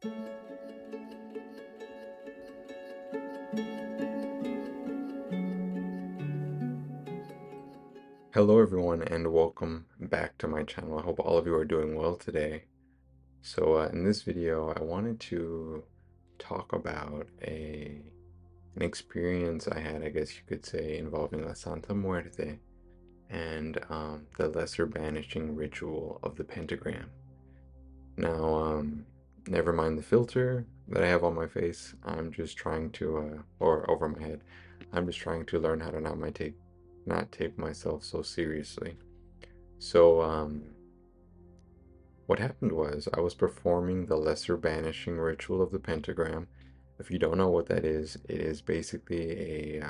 Hello everyone and welcome back to my channel. I hope all of you are doing well today. In this video I wanted to talk about an experience I had, I guess you could say, involving La Santa Muerte and the lesser banishing ritual of the pentagram. Now, never mind the filter that I have on my face. I'm just trying to, or over my head, I'm just trying to learn how to not take myself so seriously. So, what happened was I was performing the lesser banishing ritual of the pentagram. If you don't know what that is, it is basically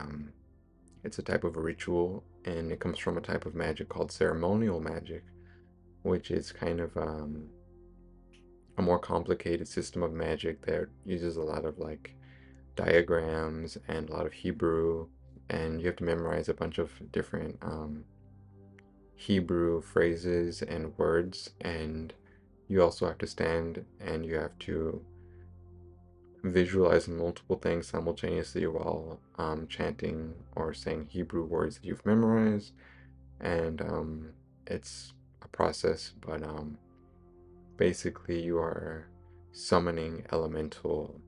it's a type of a ritual, and it comes from a type of magic called ceremonial magic, which is kind of a more complicated system of magic that uses a lot of like diagrams and a lot of Hebrew, and you have to memorize a bunch of different Hebrew phrases and words, and you also have to stand and you have to visualize multiple things simultaneously while chanting or saying Hebrew words that you've memorized. And it's a process, but basically you are summoning elemental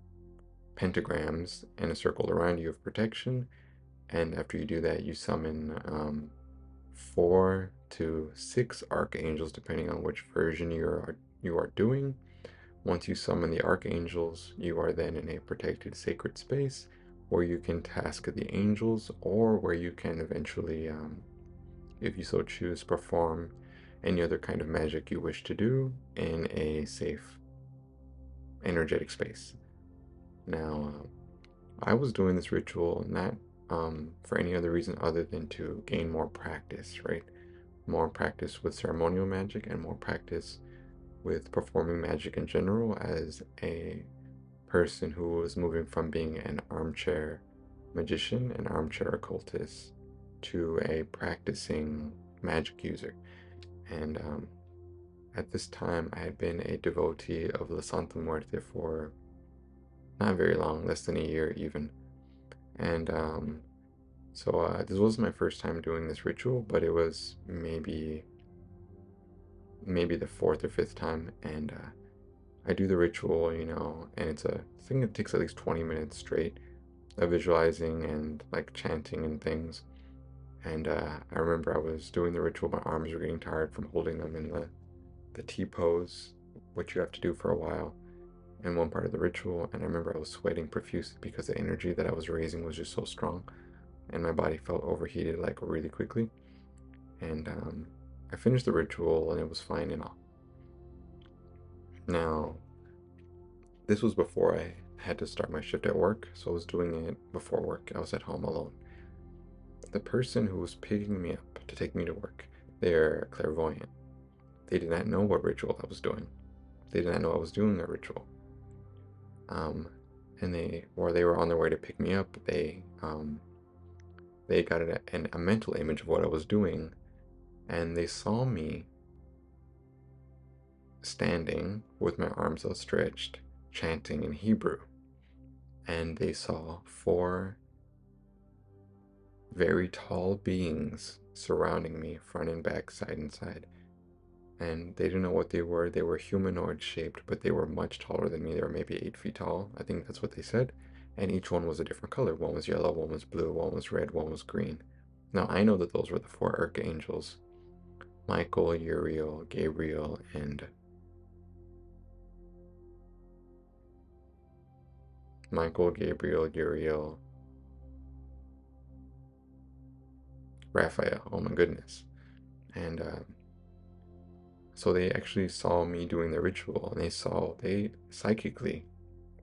pentagrams in a circle around you of protection. And after you do that, you summon 4 to 6 archangels, depending on which version you are doing. Once you summon the archangels, you are then in a protected sacred space where you can task the angels, or where you can eventually, if you so choose, perform any other kind of magic you wish to do in a safe, energetic space. Now, I was doing this ritual not for any other reason other than to gain more practice, right? More practice with ceremonial magic and more practice with performing magic in general, as a person who was moving from being an armchair magician, an armchair occultist, to a practicing magic user. And at this time, I had been a devotee of La Santa Muerte for not very long, less than a year even. And this wasn't my first time doing this ritual, but it was maybe the 4th or 5th time. And I do the ritual, and it's a thing that takes at least 20 minutes straight of visualizing and like chanting and things. And I remember I was doing the ritual, my arms were getting tired from holding them in the T pose, which you have to do for a while in one part of the ritual. And I remember I was sweating profusely because the energy that I was raising was just so strong, and my body felt overheated like really quickly. And I finished the ritual and it was fine and all. Now, this was before I had to start my shift at work, so I was doing it before work. I was at home alone. The person who was picking me up to take me to work, they're clairvoyant. They did not know what ritual I was doing. They did not know I was doing a ritual. And they were on their way to pick me up. They got a mental image of what I was doing, and they saw me standing with my arms outstretched, chanting in Hebrew. And they saw 4 very tall beings surrounding me, front and back, side and side. And they didn't know what they were. They were humanoid shaped, but they were much taller than me. They were maybe 8 feet tall. I think that's what they said. And each one was a different color. One was yellow, one was blue, one was red, one was green. Now, I know that those were the 4 archangels: Michael, Uriel, Gabriel, and Raphael. Oh my goodness. And so they actually saw me doing the ritual, and they psychically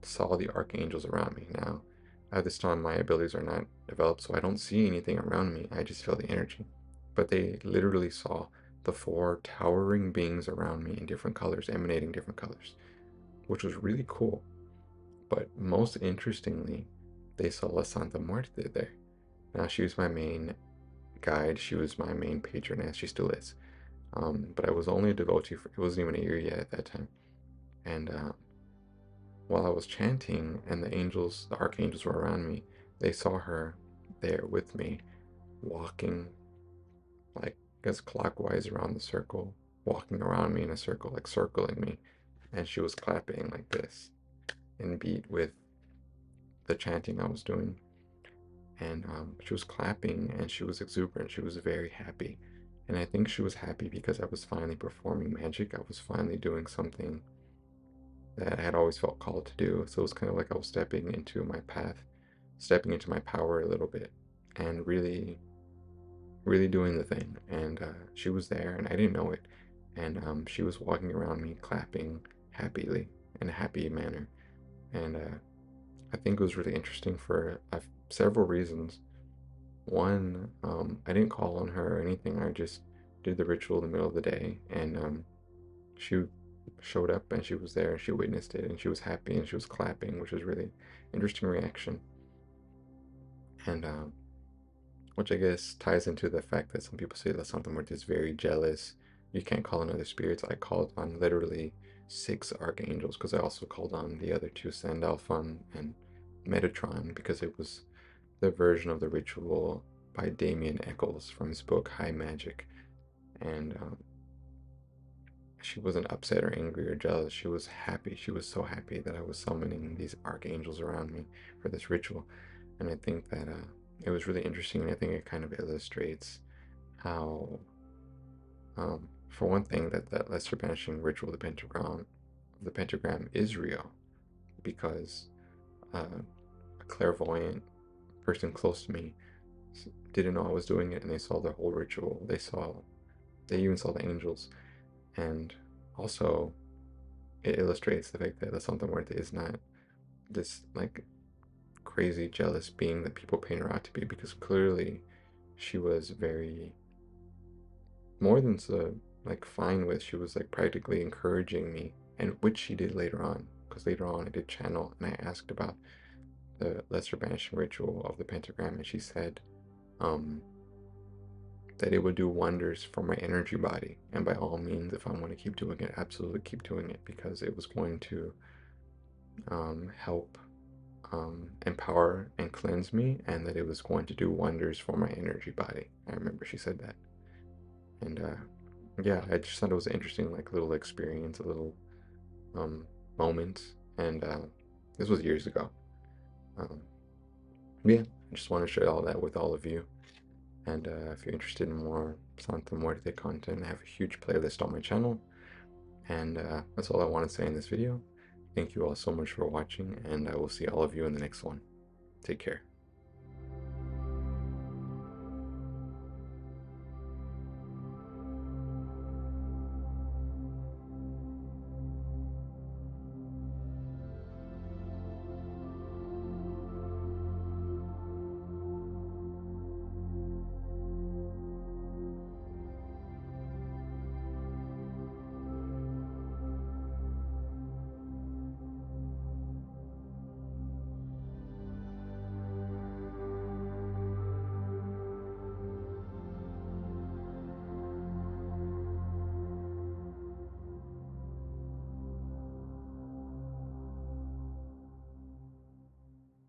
saw the archangels around me. Now, at this time, my abilities are not developed, so I don't see anything around me. I just feel the energy. But they literally saw the 4 towering beings around me in different colors, emanating different colors, which was really cool. But most interestingly, they saw La Santa Muerte there. Now, she was my main guide. She was my main patroness. She still is. But I was only a devotee it wasn't even a year yet at that time. And while I was chanting and the angels, the archangels were around me, they saw her there with me, walking like as clockwise around the circle, walking around me in a circle, like circling me, and she was clapping like this in beat with the chanting I was doing. And she was clapping and she was exuberant. She was very happy. And I think she was happy because I was finally performing magic. I was finally doing something that I had always felt called to do. So it was kind of like I was stepping into my path, stepping into my power a little bit, and really, really doing the thing. And she was there, and I didn't know it. And she was walking around me, clapping happily in a happy manner. And I think it was really interesting for several reasons. One, I didn't call on her or anything. I just did the ritual in the middle of the day, and she showed up and she was there and she witnessed it and she was happy and she was clapping, which was really interesting reaction. And which I guess ties into the fact that some people say that something where is very jealous. You can't call on other spirits. I called on literally 6 archangels because I also called on the other 2, Sandalphon and Metatron, because it was the version of the ritual by Damien Eccles from his book High Magic. And she wasn't upset or angry or jealous. She was happy. She was so happy that I was summoning these archangels around me for this ritual. And I think that it was really interesting. And I think it kind of illustrates how, for one thing, that lesser banishing ritual, the pentagram is real, because a clairvoyant person close to me didn't know I was doing it, and they saw the whole ritual. They even saw the angels, and also it illustrates the fact that the Santa Muerte is not this like crazy jealous being that people paint her out to be, because clearly she was very more than so like fine with. She was like practically encouraging me, and which she did later on, because later on I did channel and I asked about the lesser banishing ritual of the pentagram, and she said um that it would do wonders for my energy body, and by all means, if I want to keep doing it, absolutely keep doing it, because it was going to help empower and cleanse me, and that it was going to do wonders for my energy body. I remember she said that. And yeah, I just thought it was an interesting, like, little experience, a little um, moment. And this was years ago. Um, yeah, I just want to share all that with all of you. And if you're interested in more Santa Muerte content, I have a huge playlist on my channel. And that's all I want to say in this video. Thank you all so much for watching, and I will see all of you in the next one. Take care.